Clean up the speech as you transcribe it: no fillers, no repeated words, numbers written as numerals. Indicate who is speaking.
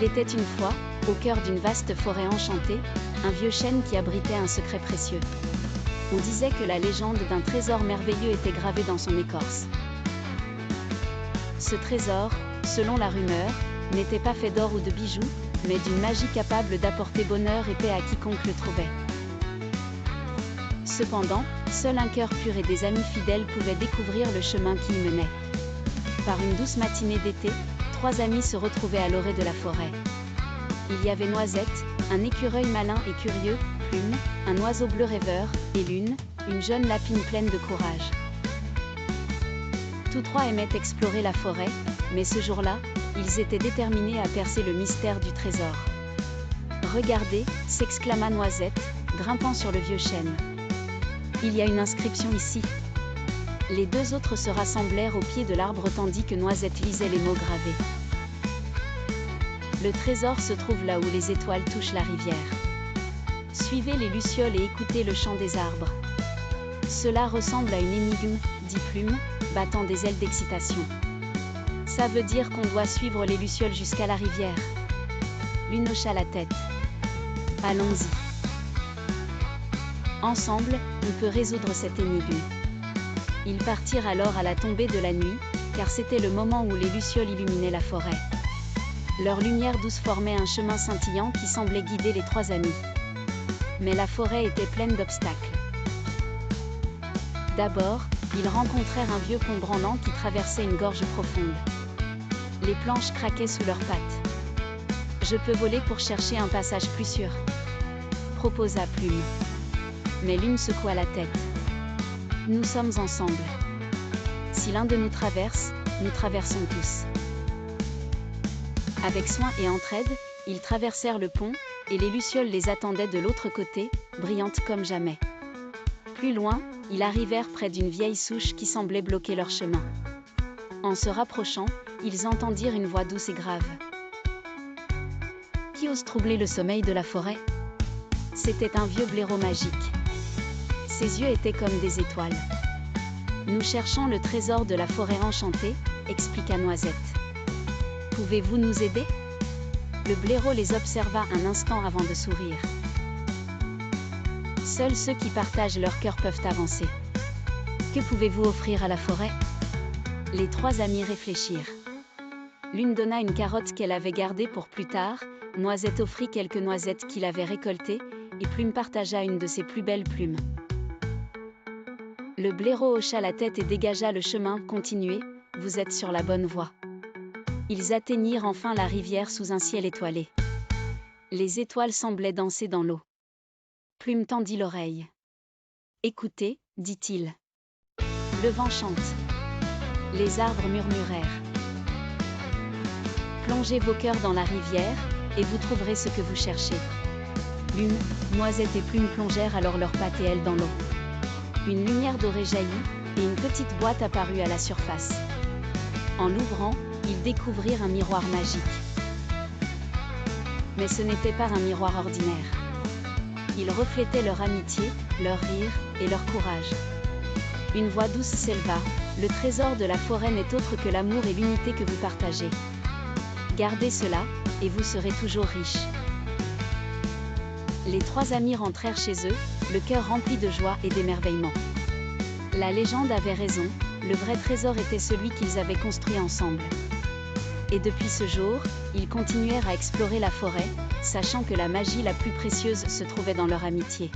Speaker 1: Il était une fois, au cœur d'une vaste forêt enchantée, un vieux chêne qui abritait un secret précieux. On disait que la légende d'un trésor merveilleux était gravée dans son écorce. Ce trésor, selon la rumeur, n'était pas fait d'or ou de bijoux, mais d'une magie capable d'apporter bonheur et paix à quiconque le trouvait. Cependant, seul un cœur pur et des amis fidèles pouvaient découvrir le chemin qui y menait. Par une douce matinée d'été, 3 amis se retrouvaient à l'orée de la forêt. Il y avait Noisette, un écureuil malin et curieux, Plume, un oiseau bleu rêveur, et Lune, une jeune lapine pleine de courage. Tous 3 aimaient explorer la forêt, mais ce jour-là, ils étaient déterminés à percer le mystère du trésor. « Regardez » s'exclama Noisette, grimpant sur le vieux chêne. « Il y a une inscription ici. » Les 2 autres se rassemblèrent au pied de l'arbre tandis que Noisette lisait les mots gravés. Le trésor se trouve là où les étoiles touchent la rivière. Suivez les lucioles et écoutez le chant des arbres. Cela ressemble à une énigme, dit Plume, battant des ailes d'excitation. Ça veut dire qu'on doit suivre les lucioles jusqu'à la rivière. Lune hocha la tête. Allons-y. Ensemble, on peut résoudre cette énigme. Ils partirent alors à la tombée de la nuit, car c'était le moment où les lucioles illuminaient la forêt. Leur lumière douce formait un chemin scintillant qui semblait guider les 3 amis. Mais la forêt était pleine d'obstacles. D'abord, ils rencontrèrent un vieux pont branlant qui traversait une gorge profonde. Les planches craquaient sous leurs pattes. « Je peux voler pour chercher un passage plus sûr », proposa Plume. Mais Lune secoua la tête. « Nous sommes ensemble. Si l'un de nous traverse, nous traversons tous. » Avec soin et entraide, ils traversèrent le pont, et les lucioles les attendaient de l'autre côté, brillantes comme jamais. Plus loin, ils arrivèrent près d'une vieille souche qui semblait bloquer leur chemin. En se rapprochant, ils entendirent une voix douce et grave. Qui ose troubler le sommeil de la forêt? C'était un vieux blaireau magique. Ses yeux étaient comme des étoiles. Nous cherchons le trésor de la forêt enchantée, expliqua Noisette. Pouvez-vous nous aider? Le blaireau les observa un instant avant de sourire. Seuls ceux qui partagent leur cœur peuvent avancer. Que pouvez-vous offrir à la forêt? Les 3 amis réfléchirent. Lune donna une carotte qu'elle avait gardée pour plus tard, Noisette offrit quelques noisettes qu'il avait récoltées, et Plume partagea une de ses plus belles plumes. Le blaireau hocha la tête et dégagea le chemin. Continuez, vous êtes sur la bonne voie. Ils atteignirent enfin la rivière sous un ciel étoilé. Les étoiles semblaient danser dans l'eau. Plume tendit l'oreille. « Écoutez, dit-il. Le vent chante. Les arbres murmurèrent. Plongez vos cœurs dans la rivière, et vous trouverez ce que vous cherchez. » Lune, Noisette et Plume plongèrent alors leurs pattes et ailes dans l'eau. Une lumière dorée jaillit, et une petite boîte apparut à la surface. En l'ouvrant, ils découvrirent un miroir magique. Mais ce n'était pas un miroir ordinaire. Il reflétait leur amitié, leur rire et leur courage. Une voix douce s'éleva. « Le trésor de la forêt n'est autre que l'amour et l'unité que vous partagez. Gardez cela, et vous serez toujours riches. » Les 3 amis rentrèrent chez eux, le cœur rempli de joie et d'émerveillement. La légende avait raison, le vrai trésor était celui qu'ils avaient construit ensemble. Et depuis ce jour, ils continuèrent à explorer la forêt, sachant que la magie la plus précieuse se trouvait dans leur amitié.